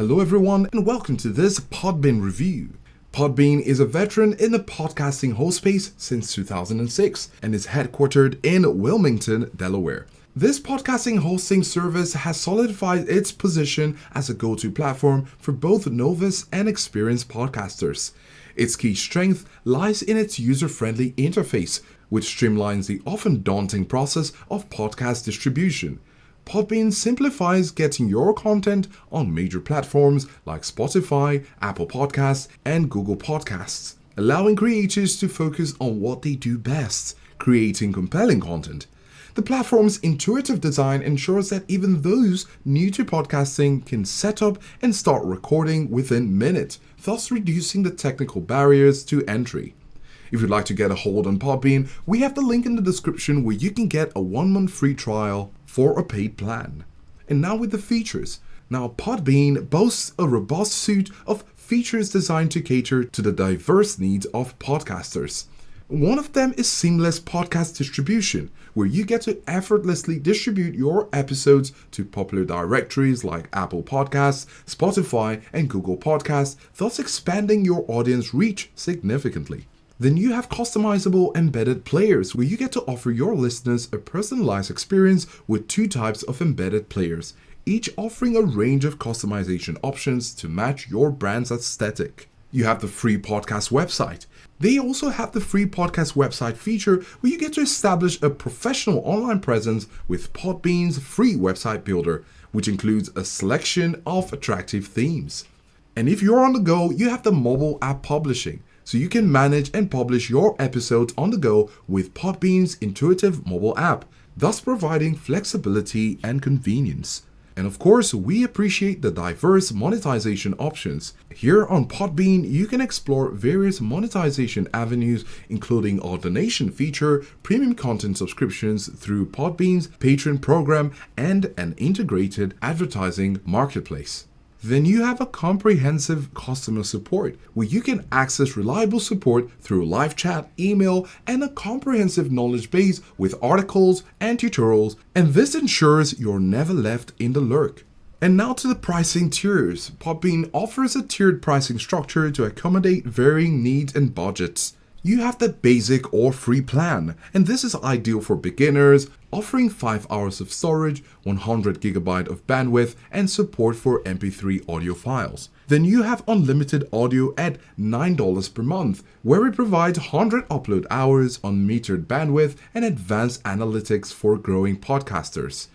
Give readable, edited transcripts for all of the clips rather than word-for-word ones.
Hello everyone and welcome to this Podbean review. Podbean is a veteran in the podcasting host space since 2006 and is headquartered in Wilmington, Delaware. This podcasting hosting service has solidified its position as a go-to platform for both novice and experienced podcasters. Its key strength lies in its user-friendly interface, which streamlines the often daunting process of podcast distribution. Podbean simplifies getting your content on major platforms like Spotify, Apple Podcasts, and Google Podcasts, allowing creators to focus on what they do best, creating compelling content. The platform's intuitive design ensures that even those new to podcasting can set up and start recording within minutes, thus reducing the technical barriers to entry. If you'd like to get a hold on Podbean, we have the link in the description where you can get a 1-month free trial for a paid plan. And now with the features. Now Podbean boasts a robust suite of features designed to cater to the diverse needs of podcasters. One of them is seamless podcast distribution, where you get to effortlessly distribute your episodes to popular directories like Apple Podcasts, Spotify, and Google Podcasts, thus expanding your audience reach significantly. Then you have customizable embedded players, where you get to offer your listeners a personalized experience with 2 types of embedded players, each offering a range of customization options to match your brand's aesthetic. You have the free podcast website. They also have the free podcast website feature, where you get to establish a professional online presence with Podbean's free website builder, which includes a selection of attractive themes. And if you're on the go, you have the mobile app publishing, so you can manage and publish your episodes on the go with Podbean's intuitive mobile app, thus providing flexibility and convenience. And of course, we appreciate the diverse monetization options. Here on Podbean, you can explore various monetization avenues, including our donation feature, premium content subscriptions through Podbean's Patreon program, and an integrated advertising marketplace. Then you have a comprehensive customer support, where you can access reliable support through live chat, email, and a comprehensive knowledge base with articles and tutorials, and this ensures you're never left in the lurch. And now to the pricing tiers. Podbean offers a tiered pricing structure to accommodate varying needs and budgets. You have the basic or free plan, and this is ideal for beginners, offering 5 hours of storage, 100 GB of bandwidth, and support for MP3 audio files. Then you have unlimited audio at $9 per month, where it provides 100 upload hours, unmetered bandwidth, and advanced analytics for growing podcasters.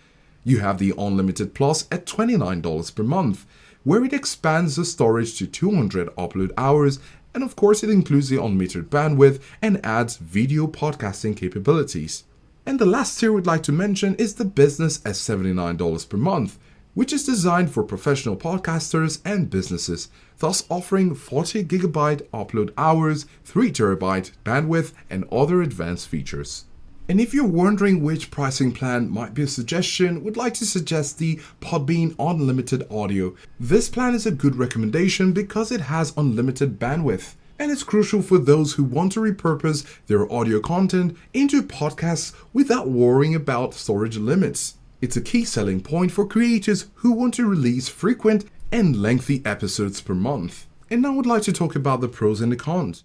You have the Unlimited Plus at $29 per month, where it expands the storage to 200 upload hours, and of course it includes the unmetered bandwidth and adds video podcasting capabilities. And the last tier we'd like to mention is the Business at $79 per month, which is designed for professional podcasters and businesses, thus offering 40 GB upload hours, 3 TB bandwidth, and other advanced features. And if you're wondering which pricing plan might be a suggestion, we'd like to suggest the Podbean Unlimited Audio. This plan is a good recommendation because it has unlimited bandwidth, and it's crucial for those who want to repurpose their audio content into podcasts without worrying about storage limits. It's a key selling point for creators who want to release frequent and lengthy episodes per month. And now I'd like to talk about the pros and the cons.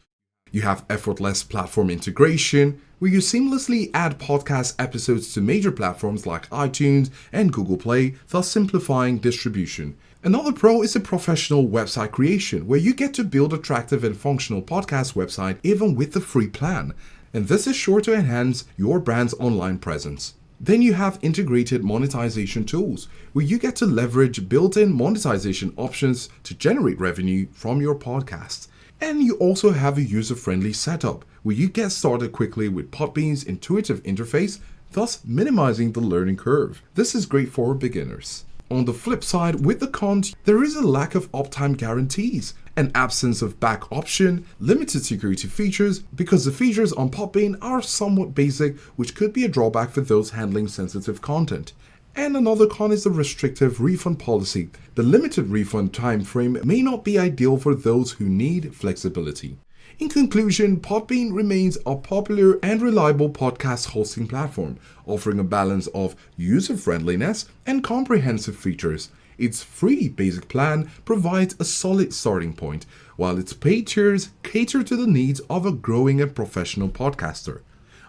You have effortless platform integration, where you seamlessly add podcast episodes to major platforms like iTunes and Google Play, thus simplifying distribution. Another pro is the professional website creation, where you get to build attractive and functional podcast website even with the free plan, and this is sure to enhance your brand's online presence. Then you have integrated monetization tools, where you get to leverage built-in monetization options to generate revenue from your podcast. And you also have a user-friendly setup, where you get started quickly with Podbean's intuitive interface, thus minimizing the learning curve. This is great for beginners. On the flip side, with the cons, there is a lack of uptime guarantees, an absence of back option, limited security features, because the features on Podbean are somewhat basic, which could be a drawback for those handling sensitive content. And another con is the restrictive refund policy. The limited refund time frame may not be ideal for those who need flexibility. In conclusion, Podbean remains a popular and reliable podcast hosting platform, offering a balance of user-friendliness and comprehensive features. Its free basic plan provides a solid starting point, while its paid tiers cater to the needs of a growing and professional podcaster.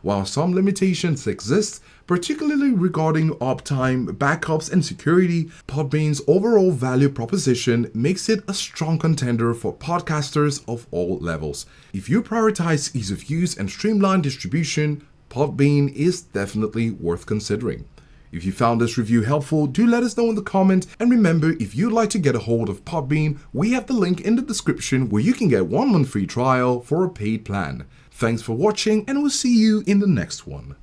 While some limitations exist, particularly regarding uptime, backups, and security, Podbean's overall value proposition makes it a strong contender for podcasters of all levels. If you prioritize ease of use and streamlined distribution, Podbean is definitely worth considering. If you found this review helpful, do let us know in the comments, and remember, if you'd like to get a hold of Podbean, we have the link in the description where you can get 1 month free trial for a paid plan. Thanks for watching, and we'll see you in the next one.